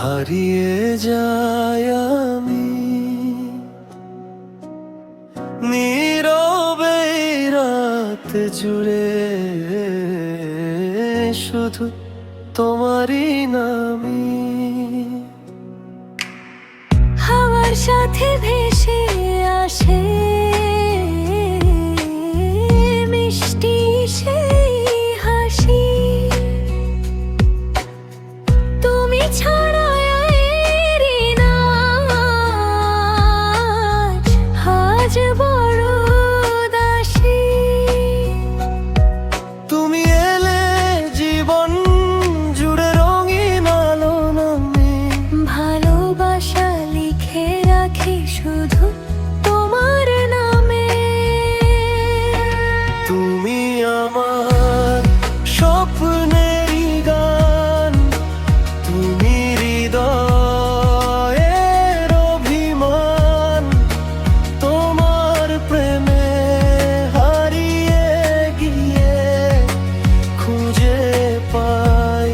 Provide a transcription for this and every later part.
হারিয়ে যাই আমি নীরবে রাত জুড়ে, শুধু তোমারই নামই হাওয়ার সাথে ভেসে আসে মিষ্টি সেই হাসি। তুমি ছাড়া এরি নাচ আজ বড় উদাসী। তুমি এলে জীবন জুড়ে রঙিন আলো নামে, ভালোবাসা লিখে রাখি শুধু তোমার নামে। তুমি আমার স্বপ্নেরই গান, তুমি হৃদয়ের অভিমান। তোমার প্রেমে হারিয়ে গিয়ে খুঁজে পাই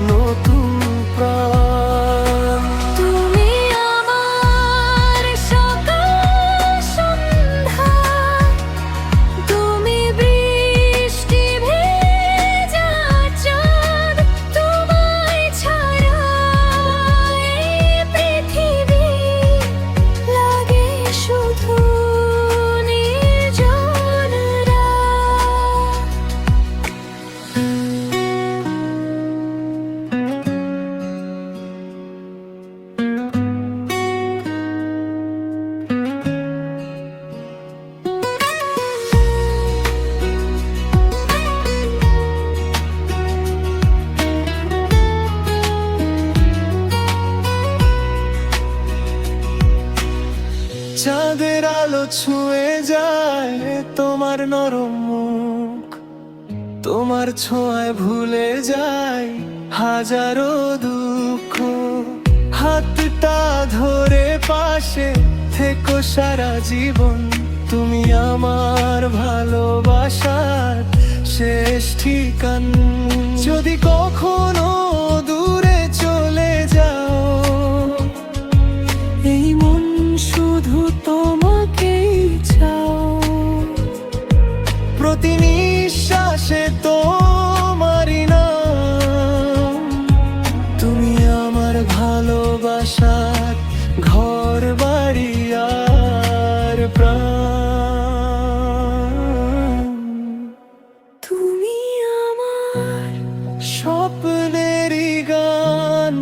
নতুন প্রাণ। তুমি আমার সকাল সন্ধ্যা, তুমি বৃষ্টি ভেজা চাঁদ। তোমায় ছাড়া এই পৃথিবী লাগে শুধু নির্জন রাত। চাঁদের আলো ছুঁয়ে যায় তোমার নরম মুখ, তোমার ছোঁয়ায় ভুলে যাই হাজারো দুঃখ। হাতটা ধরে পাশে থেকো সারা জীবন, তুমি আমার ভালোবাসার শেষ ঠিকান। যদি কখনো দূরে চলে যাও, এই মন শুধু তোমাকেই চাও। প্রতি নিঃশ্বাসে তোমারই নাম, তুমি আমার ভালোবাসার ঘর বাড়ি আর প্রাণ। তুমি আমার স্বপ্নেরই গান,